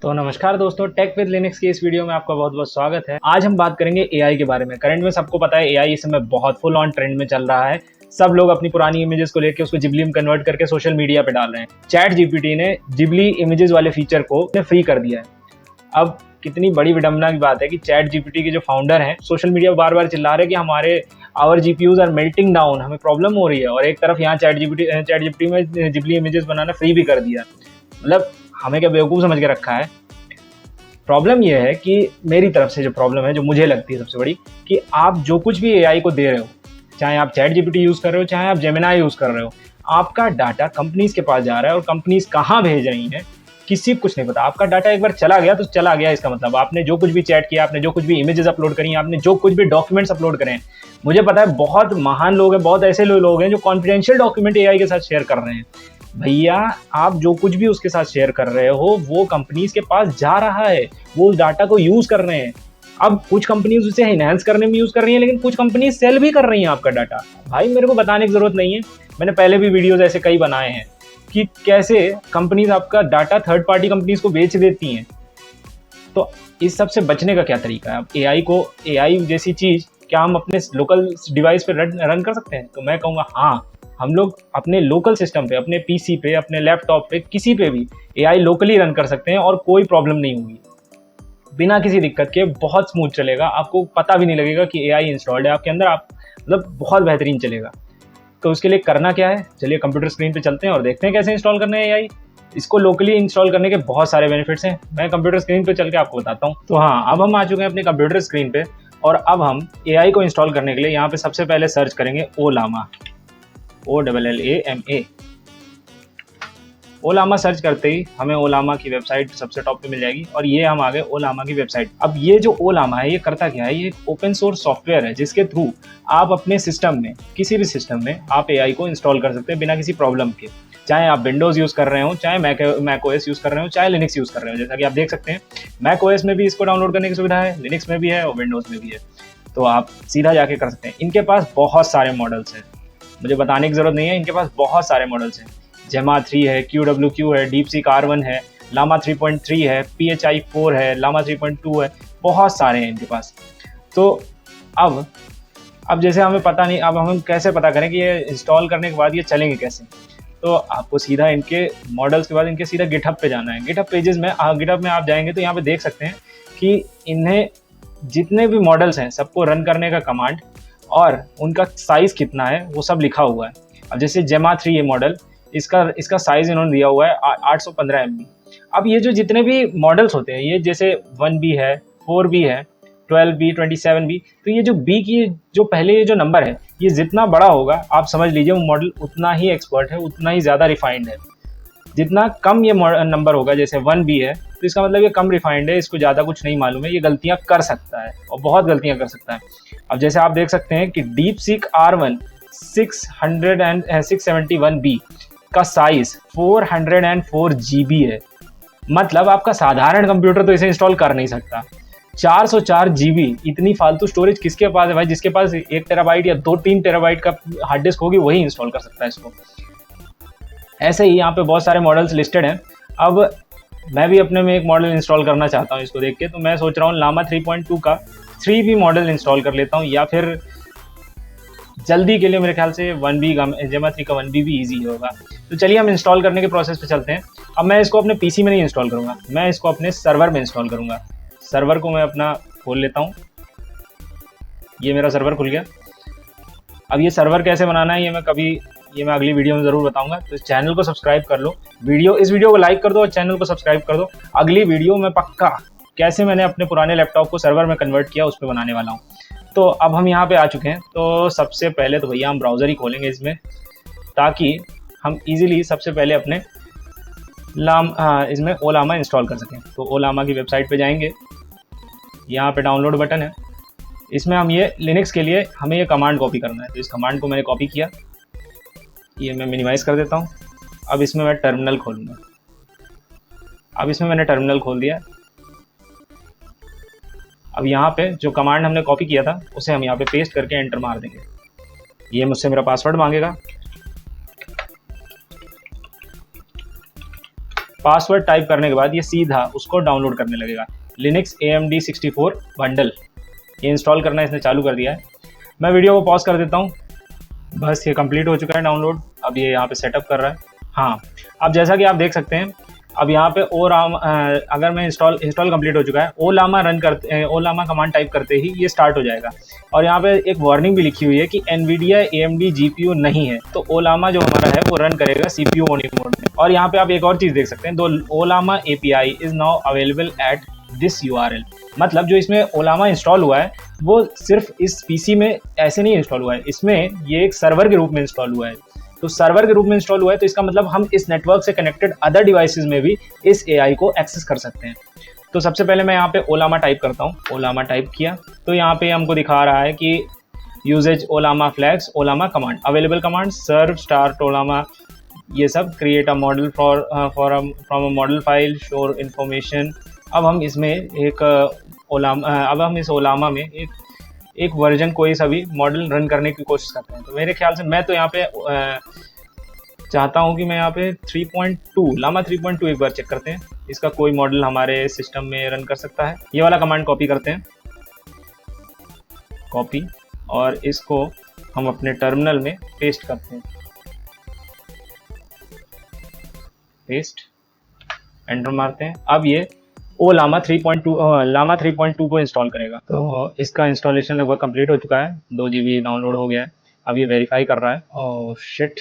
तो नमस्कार दोस्तों, टेक विद लिनक्स की इस वीडियो में आपका बहुत बहुत स्वागत है। आज हम बात करेंगे एआई के बारे में। करंट में सबको पता है एआई इस समय बहुत फुल ऑन ट्रेंड में चल रहा है। सब लोग अपनी पुरानी इमेजेस को लेकर उसको जिबली में कन्वर्ट करके सोशल मीडिया पे डाल रहे हैं। चैट जीपीटी ने जिबली इमेजेस वाले फीचर को फ्री कर दिया है। अब कितनी बड़ी विडंबना की बात है कि चैट जीपीटी के जो फाउंडर हैं सोशल मीडिया पर बार बार चिल्ला रहे हैं कि हमारे our GPUs are melting down, हमें प्रॉब्लम हो रही है। और एक तरफ यहाँ चैट जीपीटी में जिबली इमेजेस बनाना फ्री भी कर दिया। मतलब हमें क्या बेवकूफ़ समझ के रखा है। प्रॉब्लम यह है कि मेरी तरफ से जो प्रॉब्लम है, जो मुझे लगती है सबसे बड़ी, कि आप जो कुछ भी एआई को दे रहे हो, चाहे आप चैट जीपीटी यूज़ कर रहे हो, चाहे आप जेमिनाई यूज़ कर रहे हो, आपका डाटा कंपनीज के पास जा रहा है और कंपनीज कहाँ भेज रही हैं किसी को कुछ नहीं पता। आपका डाटा एक बार चला गया तो चला गया। इसका मतलब आपने जो कुछ भी चैट किया, आपने जो कुछ भी इमेजेस अपलोड करी, आपने जो कुछ भी डॉक्यूमेंट्स अपलोड करें, मुझे पता है बहुत महान लोग हैं, बहुत ऐसे लोग हैं जो कॉन्फिडेंशियल डॉक्यूमेंट एआई के साथ शेयर कर रहे हैं। भैया, आप जो कुछ भी उसके साथ शेयर कर रहे हो वो कंपनीज के पास जा रहा है, वो उस डाटा को यूज कर रहे हैं। अब कुछ कंपनीज उसे एनहांस करने में यूज कर रही हैं, लेकिन कुछ कंपनीज सेल भी कर रही हैं आपका डाटा। भाई, मेरे को बताने की जरूरत नहीं है, मैंने पहले भी वीडियोस ऐसे कई बनाए हैं कि कैसे कंपनीज आपका डाटा थर्ड पार्टी कंपनीज को बेच देती हैं। तो इस सब से बचने का क्या तरीका है? अब एआई जैसी चीज क्या हम अपने लोकल डिवाइस पे रन कर सकते हैं? तो मैं कहूँगा हाँ, हम लोग अपने लोकल सिस्टम पे, अपने पीसी पे, अपने लैपटॉप पे, किसी पे भी एआई लोकली रन कर सकते हैं और कोई प्रॉब्लम नहीं होगी, बिना किसी दिक्कत के। बहुत स्मूथ चलेगा, आपको पता भी नहीं लगेगा कि एआई इंस्टॉल्ड है आपके अंदर। आप मतलब बहुत बेहतरीन चलेगा। तो उसके लिए करना क्या है, चलिए कंप्यूटर स्क्रीन पे चलते हैं और देखते हैं कैसे इंस्टॉल करना है एआई। इसको लोकली इंस्टॉल करने के बहुत सारे बेनिफिट्स हैं, मैं कंप्यूटर स्क्रीन पे चल के आपको बताता हूँ। तो हाँ, अब हम आ चुके हैं अपने कंप्यूटर स्क्रीन पे और अब हम एआई को इंस्टॉल करने के लिए यहाँ पे सबसे पहले सर्च करेंगे ओलामा, OLLAMA। ओलामा सर्च करते ही हमें ओलामा की वेबसाइट सबसे टॉप पे मिल जाएगी और ये हम आ गए ओलामा की वेबसाइट। अब ये जो ओलामा है ये करता क्या है? ये एक ओपन सोर्स सॉफ्टवेयर है जिसके थ्रू आप अपने सिस्टम में, किसी भी सिस्टम में आप एआई को इंस्टॉल कर सकते हैं बिना किसी प्रॉब्लम के। चाहे आप विंडोज़ यूज़ कर रहे हो, चाहे मैक ओएस यूज़ कर रहे हो, चाहे लिनक्स यूज़ कर रहे हो। जैसा कि आप देख सकते हैं मैक ओएस में भी इसको डाउनलोड करने की सुविधा है, लिनक्स में भी है और विंडोज़ में भी है। तो आप सीधा जाके कर सकते हैं। इनके पास बहुत सारे मॉडल्स हैं, मुझे बताने की ज़रूरत नहीं है, इनके पास बहुत सारे मॉडल्स हैं। जेमा 3 है, QWQ है, DeepSeek R1 है, लामा 3.3 है, PHI 4 है, लामा 3.2 है, बहुत सारे हैं इनके पास। तो अब जैसे हमें पता नहीं, अब हम कैसे पता करें कि ये इंस्टॉल करने के बाद ये चलेंगे कैसे? तो आपको सीधा इनके मॉडल्स के बाद इनके सीधा गिटहब पे जाना है। गिटहब पेजेस में गिटहब में आप जाएंगे तो यहाँ पे देख सकते हैं कि इन्हें जितने भी मॉडल्स हैं सबको रन करने का कमांड और उनका साइज़ कितना है वो सब लिखा हुआ है। अब जैसे जेमा 3 ये मॉडल, इसका साइज़ इन्होंने दिया हुआ है 815 MB। अब ये जो जितने भी मॉडल्स होते हैं, ये जैसे 1B है, 4B है, 12B, 27B, तो ये जो B की जो पहले ये जो नंबर है, ये जितना बड़ा होगा आप समझ लीजिए वो मॉडल उतना ही एक्सपर्ट है, उतना ही ज़्यादा रिफाइंड है। जितना कम ये नंबर होगा, जैसे 1B है, तो इसका मतलब ये कम रिफाइंड है, इसको ज़्यादा कुछ नहीं मालूम है, ये गलतियाँ कर सकता है और बहुत गलतियाँ कर सकता है। अब जैसे आप देख सकते हैं कि DeepSeek R1 671B का साइज 404 GB है। मतलब आपका साधारण कंप्यूटर तो इसे इंस्टॉल कर नहीं सकता। 404 GB, इतनी फालतू स्टोरेज किसके पास है भाई? जिसके पास 1 टेराबाइट या 2-3 टेराबाइट का हार्ड डिस्क होगी वही इंस्टॉल कर सकता है इसको। ऐसे ही यहाँ पे बहुत सारे मॉडल्स लिस्टेड हैं। अब मैं भी अपने में एक मॉडल इंस्टॉल करना चाहता हूँ इसको देख के, तो मैं सोच रहा हूँ लामा 3.2 का 3B मॉडल इंस्टॉल कर लेता हूँ, या फिर जल्दी के लिए मेरे ख्याल से 1B का, जेमा 3 का 1B भी ईजी होगा। तो चलिए हम इंस्टॉल करने के प्रोसेस पे चलते हैं। अब मैं इसको अपने पीसी में नहीं इंस्टॉल करूँगा, मैं इसको अपने सर्वर में इंस्टॉल करूँगा। सर्वर को मैं अपना खोल लेता हूँ, ये मेरा सर्वर खुल गया। अब ये सर्वर कैसे बनाना है ये मैं अगली वीडियो में ज़रूर बताऊंगा। तो इस चैनल को सब्सक्राइब कर लो, इस वीडियो को लाइक कर दो और चैनल को सब्सक्राइब कर दो। अगली वीडियो में पक्का कैसे मैंने अपने पुराने लैपटॉप को सर्वर में कन्वर्ट किया उस पर बनाने वाला हूँ। तो अब हम यहाँ पे आ चुके हैं। तो सबसे पहले तो भैया हम ब्राउज़र ही खोलेंगे इसमें, ताकि हम इजीली सबसे पहले अपने इसमें ओलामा इंस्टॉल कर सकें। तो ओलामा की वेबसाइट पे जाएंगे, यहाँ पे डाउनलोड बटन है, इसमें हम ये लिनक्स के लिए हमें ये कमांड कॉपी करना है। तो इस कमांड को मैंने कॉपी किया, ये मैं मिनिमाइज़ कर देता हूँ। अब इसमें मैं टर्मिनल खोलूँगा। अब इसमें मैंने टर्मिनल खोल दिया। अब यहाँ पे जो कमांड हमने कॉपी किया था उसे हम यहाँ पे पेस्ट करके एंटर मार देंगे। ये मुझसे मेरा पासवर्ड मांगेगा। पासवर्ड टाइप करने के बाद ये सीधा उसको डाउनलोड करने लगेगा। लिनक्स AMD 64 बंडल ये इंस्टॉल करना इसने चालू कर दिया है। मैं वीडियो को पॉज कर देता हूँ। बस ये कंप्लीट हो चुका है डाउनलोड। अब ये यहाँ पे सेटअप कर रहा है। हाँ, अब जैसा कि आप देख सकते हैं, अब यहाँ पे अगर मैं इंस्टॉल कंप्लीट हो चुका है, ओलामा कमांड टाइप करते ही ये स्टार्ट हो जाएगा। और यहाँ पे एक वार्निंग भी लिखी हुई है कि एनवीडिया AMD GPU नहीं है, तो ओलामा जो हमारा है वो रन करेगा CPU ओनली मोड में। और यहाँ पे आप एक और चीज़ देख सकते हैं, दो ओलामा API is now available at this URL। मतलब जो इसमें ओलामा इंस्टॉल हुआ है वो सिर्फ इस PC में ऐसे नहीं इंस्टॉल हुआ है, इसमें ये एक सर्वर के रूप में इंस्टॉल हुआ है। तो सर्वर के रूप में इंस्टॉल हुआ है, तो इसका मतलब हम इस नेटवर्क से कनेक्टेड अदर डिवाइसेस में भी इस AI को एक्सेस कर सकते हैं। तो सबसे पहले मैं यहाँ पे ओलामा टाइप करता हूँ। ओलामा टाइप किया तो यहाँ पे हमको दिखा रहा है कि usage ओलामा flags, ओलामा command, available command, सर्व स्टार्ट ओलामा, ये सब, create a model from a model file, शोर इन्फॉर्मेशन। अब हम इसमें इस ओलामा में एक वर्जन कोई सा भी मॉडल रन करने की कोशिश करते हैं। तो मेरे ख्याल से मैं तो यहाँ पे चाहता हूँ कि मैं यहाँ पे 3.2 लामा 3.2 एक बार चेक करते हैं, इसका कोई मॉडल हमारे सिस्टम में रन कर सकता है। ये वाला कमांड कॉपी करते हैं, कॉपी, और इसको हम अपने टर्मिनल में पेस्ट करते हैं, पेस्ट, एंटर मारते हैं। अब ये लामा 3.2 को इंस्टॉल करेगा। तो इसका इंस्टॉलेशन लगभग कंप्लीट हो चुका है, 2 GB डाउनलोड हो गया है। अब ये वेरीफाई कर रहा है। Oh shit,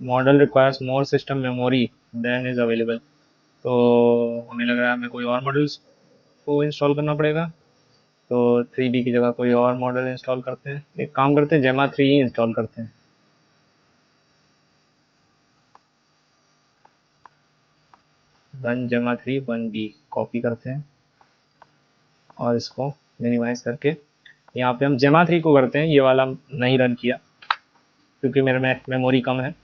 model requires more system memory than is available. तो हमें लग रहा है हमें कोई और मॉडल्स को इंस्टॉल करना पड़ेगा। तो 3D की जगह कोई और मॉडल इंस्टॉल करते हैं। एक काम करते हैं, जेमा 3 ही इंस्टॉल करते हैं। रन जेमा 3 1B कॉपी करते हैं और इसको मिनिमाइज करके यहाँ पे हम जेमा 3 को करते हैं। ये वाला नहीं रन किया क्योंकि मेरे में मेमोरी कम है।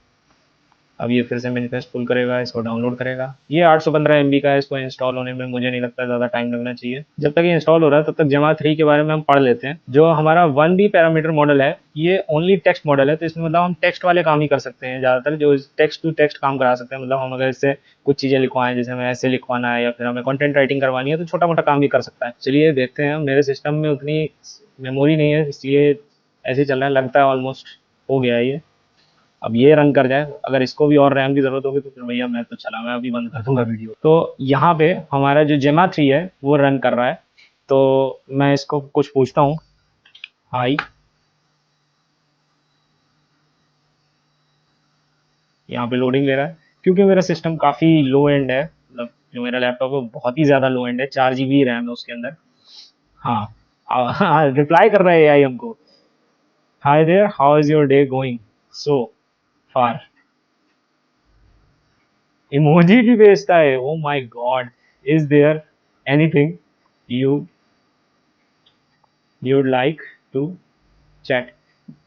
अब ये फिर से मैनिफेस्ट पुल करेगा, इसको डाउनलोड करेगा। ये 815 MB का है, इसको इंस्टॉल होने में मुझे नहीं लगता ज़्यादा टाइम लगना चाहिए। जब तक ये इंस्टॉल हो रहा है तब तक जेमा 3 के बारे में हम पढ़ लेते हैं। जो हमारा 1B पैरामीटर मॉडल है, ये ओनली टेक्स्ट मॉडल है, तो इसमें मतलब हम टेक्स्ट वाले काम ही कर सकते हैं ज़्यादातर, जो टेक्स्ट टू टेक्स्ट काम करा सकते हैं। मतलब हम अगर इससे कुछ चीज़ें लिखवाएं, जैसे हमें ऐसे लिखवाना है या फिर हमें कंटेंट राइटिंग करवानी है, तो छोटा मोटा काम भी कर सकता है। चलिए देखते हैं। मेरे सिस्टम में उतनी मेमोरी नहीं है, इसलिए ऐसे ही चल रहा है। लगता है ऑलमोस्ट हो गया है ये। अब ये रन कर जाए, अगर इसको भी और रैम की जरूरत होगी तो फिर भैया मैं अभी बंद कर दूंगा वीडियो। तो यहाँ पे हमारा जो जेमा 3 है वो रन कर रहा है। तो मैं इसको कुछ पूछता हूँ, हाई, यहाँ पे लोडिंग ले रहा है क्योंकि मेरा सिस्टम काफ़ी लो एंड है। मतलब जो मेरा लैपटॉप है बहुत ही ज़्यादा लो एंड है, 4 GB रैम है उसके अंदर। हाँ, रिप्लाई कर रहा है AI हमको। Hi there, how is your day going so far. Emoji भी भेजता है। Oh my god, is there anything you you'd like to chat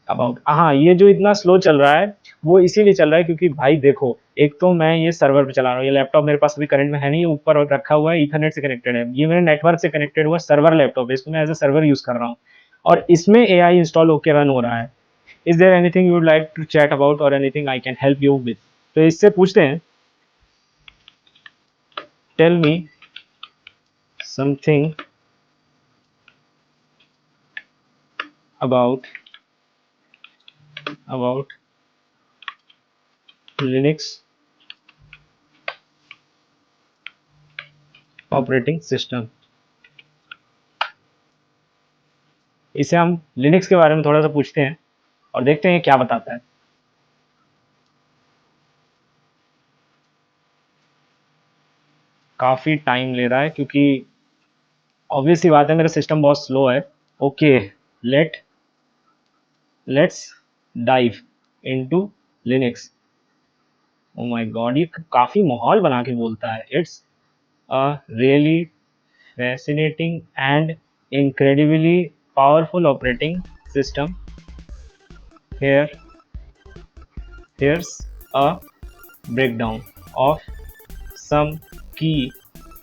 about. हाँ, ये जो इतना स्लो चल रहा है वो इसीलिए चल रहा है क्योंकि भाई देखो, एक तो मैं ये सर्वर पे चला रहा हूँ, ये लैपटॉप मेरे पास अभी करंट में है नहीं, ऊपर रखा हुआ है, ईथरनेट से कनेक्टेड है। ये मेरे नेटवर्क से कनेक्टेड हुआ सर्वर लैपटॉप है, इसको मैं एज अ सर्वर यूज कर रहा हूँ और इसमें AI इंस्टॉल होकर रन हो रहा है। Is there anything you'd like to chat about or anything I can help you with. तो इससे पूछते हैं, tell me something about Linux operating system. इसे हम लिनक्स के बारे में थोड़ा सा पूछते हैं और देखते हैं क्या बताता है। काफी टाइम ले रहा है क्योंकि ऑब्वियस सी बात है, मेरा सिस्टम बहुत स्लो है। Okay, let's dive into Linux. O my God, ये काफी माहौल बना के बोलता है। It's a really fascinating and incredibly powerful operating system. Here's a breakdown of some key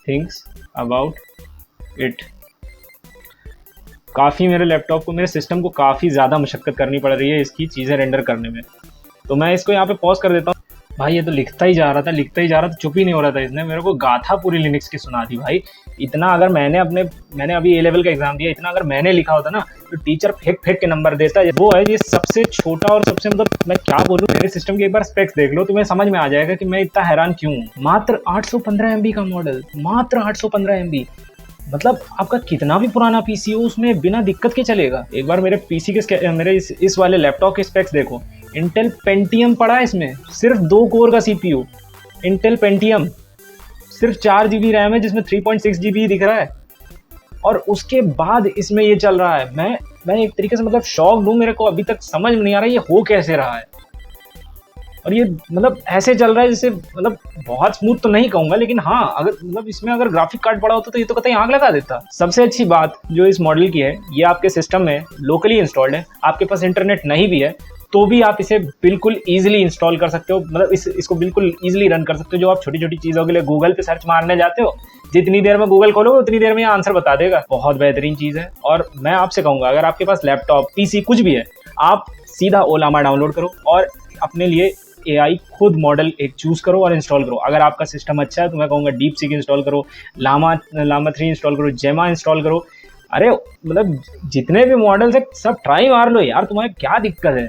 things about it. काफ़ी मेरे लैपटॉप को, मेरे सिस्टम को काफ़ी ज़्यादा मशक्क़त करनी पड़ रही है इसकी चीज़ें रेंडर करने में। तो मैं इसको यहाँ पे पॉज कर देता हूँ। भाई ये तो लिखता ही जा रहा था, लिखता ही जा रहा था, चुप ही नहीं हो रहा था। इसने मेरे को गाथा पूरी लिनक्स की सुना दी भाई। इतना अगर मैंने अभी ए लेवल का एग्जाम दिया, इतना अगर मैंने लिखा होता ना तो टीचर फेंक फेंक के नंबर देता है। वो है ये सबसे छोटा और सबसे मतलब मैं क्या बोलूं, मेरे सिस्टम के एक बार स्पेक्स देख लो, तुम्हें समझ में आ जाएगा कि मैं इतना हैरान क्यों हूं। मात्र 815 MB का मॉडल, मात्र 815 MB। मतलब आपका कितना भी पुराना पीसी हो उसमें बिना दिक्कत के चलेगा। एक बार मेरे पीसी के मेरे इस वाले लैपटॉप के स्पेक्स देखो। इंटेल पेंटियम पड़ा है इसमें, सिर्फ 2 कोर का सीपीयू। इंटेल पेंटियम, सिर्फ 4 GB रैम है जिसमें 3.6 GB दिख रहा है, और उसके बाद इसमें ये चल रहा है। मैं एक तरीके से मतलब शॉक हूँ, मेरे को अभी तक समझ में नहीं आ रहा ये हो कैसे रहा है। और ये मतलब ऐसे चल रहा है जैसे मतलब बहुत स्मूथ तो नहीं कहूंगा, लेकिन हाँ अगर मतलब इसमें अगर ग्राफिक कार्ड पड़ा होता तो ये तो कतई आग लगा देता। सबसे अच्छी बात जो इस मॉडल की है, ये आपके सिस्टम में लोकली इंस्टॉल्ड है। आपके पास इंटरनेट नहीं भी है तो भी आप इसे बिल्कुल इजीली इंस्टॉल कर सकते हो, मतलब इसको बिल्कुल इजीली रन कर सकते हो। जो आप छोटी छोटी चीज़ों के लिए गूगल पे सर्च मारने जाते हो, जितनी देर में गूगल खोलोगे उतनी देर में ये आंसर बता देगा। बहुत बेहतरीन चीज़ है। और मैं आपसे कहूँगा अगर आपके पास लैपटॉप पीसी कुछ भी है, आप सीधा ओलामा डाउनलोड करो और अपने लिए AI खुद मॉडल एक चूज करो और इंस्टॉल करो। अगर आपका सिस्टम अच्छा है तो मैं कहूँगा DeepSeek इंस्टॉल करो, लामा 3 इंस्टॉल करो, जेमा इंस्टॉल करो। अरे मतलब जितने भी मॉडल्स है सब ट्राई मार लो यार, तुम्हारे क्या दिक्कत है।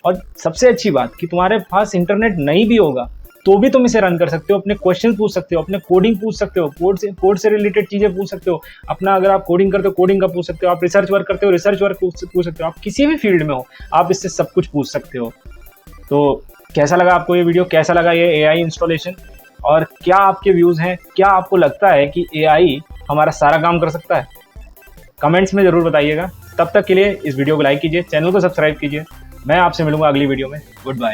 और सबसे अच्छी बात कि तुम्हारे पास इंटरनेट नहीं भी होगा तो भी तुम इसे रन कर सकते हो। अपने क्वेश्चन पूछ सकते हो, अपने कोडिंग पूछ सकते हो, कोड से रिलेटेड चीजें पूछ सकते हो। अपना अगर आप कोडिंग करते हो कोडिंग का पूछ सकते हो, आप रिसर्च वर्क करते हो रिसर्च वर्क पूछ सकते हो। आप किसी भी फील्ड में हो आप इससे सब कुछ पूछ सकते हो। तो कैसा लगा आपको ये वीडियो, कैसा लगा ये AI इंस्टॉलेशन, और क्या आपके व्यूज़ हैं? क्या आपको लगता है कि AI हमारा सारा काम कर सकता है? कमेंट्स में ज़रूर बताइएगा। तब तक के लिए इस वीडियो को लाइक कीजिए, चैनल को सब्सक्राइब कीजिए। मैं आपसे मिलूंगा अगली वीडियो में। Good bye.